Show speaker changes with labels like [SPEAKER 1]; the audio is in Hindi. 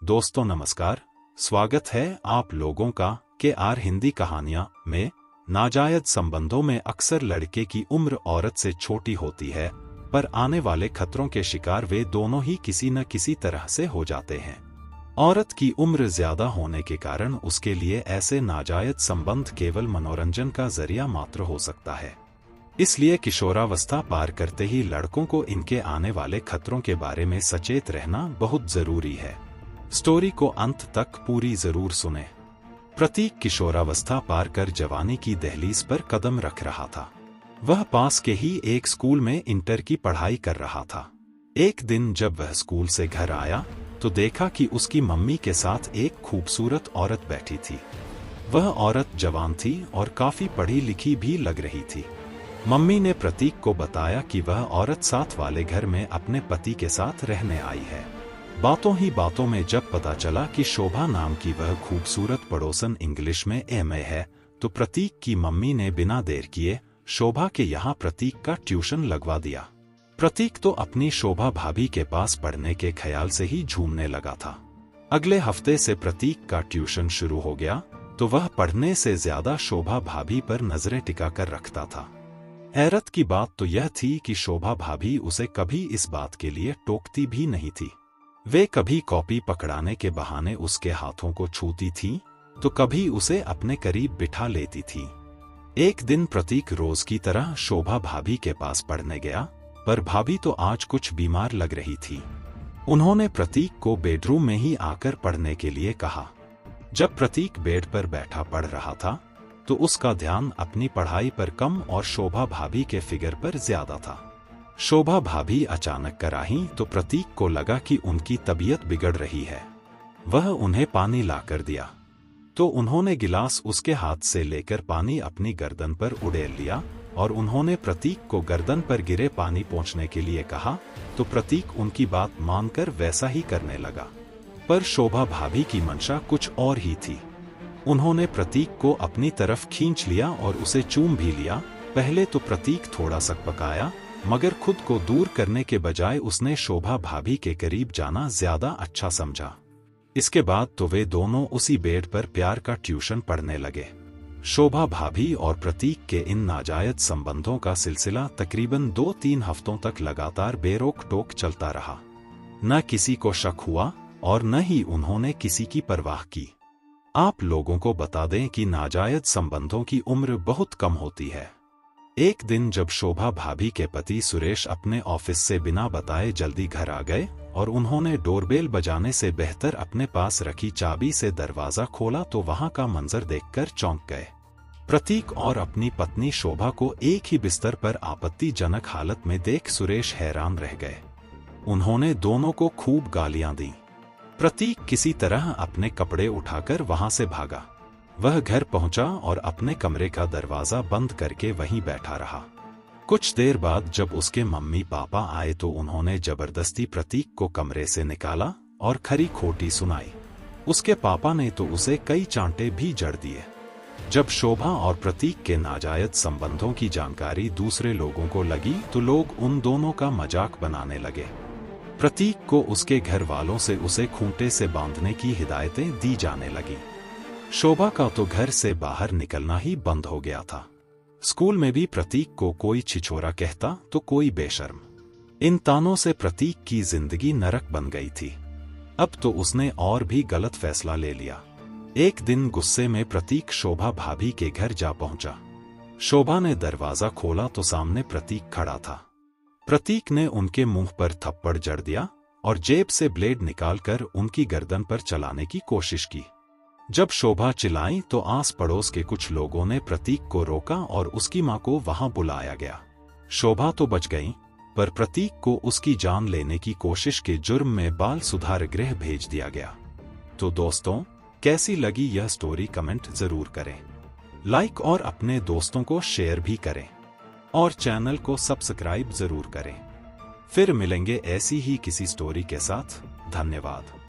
[SPEAKER 1] दोस्तों नमस्कार, स्वागत है आप लोगों का KR हिंदी कहानियां में। नाजायज संबंधों में अक्सर लड़के की उम्र औरत से छोटी होती है, पर आने वाले खतरों के शिकार वे दोनों ही किसी न किसी तरह से हो जाते हैं। औरत की उम्र ज्यादा होने के कारण उसके लिए ऐसे नाजायज संबंध केवल मनोरंजन का जरिया मात्र हो सकता है। इसलिए किशोरावस्था पार करते ही लड़कों को इनके आने वाले खतरों के बारे में सचेत रहना बहुत जरूरी है। स्टोरी को अंत तक पूरी जरूर सुने। प्रतीक किशोरावस्था पार कर जवानी की दहलीज पर कदम रख रहा था। वह पास के ही एक स्कूल में इंटर की पढ़ाई कर रहा था। एक दिन जब वह स्कूल से घर आया तो देखा कि उसकी मम्मी के साथ एक खूबसूरत औरत बैठी थी। वह औरत जवान थी और काफी पढ़ी लिखी भी लग रही थी। मम्मी ने प्रतीक को बताया कि वह औरत साथ वाले घर में अपने पति के साथ रहने आई है। बातों ही बातों में जब पता चला कि शोभा नाम की वह खूबसूरत पड़ोसन इंग्लिश में MA है, तो प्रतीक की मम्मी ने बिना देर किए शोभा के यहाँ प्रतीक का ट्यूशन लगवा दिया। प्रतीक तो अपनी शोभा भाभी के पास पढ़ने के ख्याल से ही झूमने लगा था। अगले हफ्ते से प्रतीक का ट्यूशन शुरू हो गया तो वह पढ़ने से ज्यादा शोभा भाभी पर नजरें टिका कर रखता था। हैरत की बात तो यह थी कि शोभा भाभी उसे कभी इस बात के लिए टोकती भी नहीं थी। वे कभी कॉपी पकड़ाने के बहाने उसके हाथों को छूती थीं, तो कभी उसे अपने करीब बिठा लेती थीं। एक दिन प्रतीक रोज की तरह शोभा भाभी के पास पढ़ने गया, पर भाभी तो आज कुछ बीमार लग रही थी। उन्होंने प्रतीक को बेडरूम में ही आकर पढ़ने के लिए कहा। जब प्रतीक बेड पर बैठा पढ़ रहा था तो उसका ध्यान अपनी पढ़ाई पर कम और शोभा भाभी के फिगर पर ज्यादा था। शोभा भाभी अचानक कर आई तो प्रतीक को लगा कि उनकी तबीयत बिगड़ रही है। वह उन्हें पानी लाकर दिया तो उन्होंने गिलास उसके हाथ से लेकर पानी अपनी गर्दन पर उड़ेल लिया और उन्होंने प्रतीक को गर्दन पर गिरे पानी पहुंचने के लिए कहा, तो प्रतीक उनकी बात मानकर वैसा ही करने लगा। पर शोभा भाभी की मंशा कुछ और ही थी। उन्होंने प्रतीक को अपनी तरफ खींच लिया और उसे चूम भी लिया। पहले तो प्रतीक थोड़ा सकपकाया, मगर खुद को दूर करने के बजाय उसने शोभा भाभी के करीब जाना ज्यादा अच्छा समझा। इसके बाद तो वे दोनों उसी बेड पर प्यार का ट्यूशन पढ़ने लगे। शोभा भाभी और प्रतीक के इन नाजायज संबंधों का सिलसिला तकरीबन 2-3 हफ्तों तक लगातार बेरोक टोक चलता रहा। न किसी को शक हुआ और न ही उन्होंने किसी की परवाह की। आप लोगों को बता दें कि नाजायज संबंधों की उम्र बहुत कम होती है। एक दिन जब शोभा भाभी के पति सुरेश अपने ऑफिस से बिना बताए जल्दी घर आ गए और उन्होंने डोरबेल बजाने से बेहतर अपने पास रखी चाबी से दरवाजा खोला तो वहां का मंजर देखकर चौंक गए। प्रतीक और अपनी पत्नी शोभा को एक ही बिस्तर पर आपत्तिजनक हालत में देख सुरेश हैरान रह गए। उन्होंने दोनों को खूब गालियां दी। प्रतीक किसी तरह अपने कपड़े उठाकर वहां से भागा। वह घर पहुंचा और अपने कमरे का दरवाजा बंद करके वहीं बैठा रहा। कुछ देर बाद जब उसके मम्मी पापा आए तो उन्होंने जबरदस्ती प्रतीक को कमरे से निकाला और खरी खोटी सुनाई। उसके पापा ने तो उसे कई चांटे भी जड़ दिए। जब शोभा और प्रतीक के नाजायज संबंधों की जानकारी दूसरे लोगों को लगी तो लोग उन दोनों का मजाक बनाने लगे। प्रतीक को उसके घर वालों से उसे खूंटे से बांधने की हिदायतें दी जाने लगी। शोभा का तो घर से बाहर निकलना ही बंद हो गया था। स्कूल में भी प्रतीक को कोई छिछोरा कहता तो कोई बेशर्म। इन तानों से प्रतीक की जिंदगी नरक बन गई थी। अब तो उसने और भी गलत फैसला ले लिया। एक दिन गुस्से में प्रतीक शोभा भाभी के घर जा पहुंचा। शोभा ने दरवाजा खोला तो सामने प्रतीक खड़ा था। प्रतीक ने उनके मुंह पर थप्पड़ जड़ दिया और जेब से ब्लेड निकालकर उनकी गर्दन पर चलाने की कोशिश की। जब शोभा चिल्लाई तो आस पड़ोस के कुछ लोगों ने प्रतीक को रोका और उसकी मां को वहां बुलाया गया। शोभा तो बच गई, पर प्रतीक को उसकी जान लेने की कोशिश के जुर्म में बाल सुधार गृह भेज दिया गया। तो दोस्तों, कैसी लगी यह स्टोरी कमेंट जरूर करें। लाइक और अपने दोस्तों को शेयर भी करें और चैनल को सब्सक्राइब जरूर करें। फिर मिलेंगे ऐसी ही किसी स्टोरी के साथ। धन्यवाद।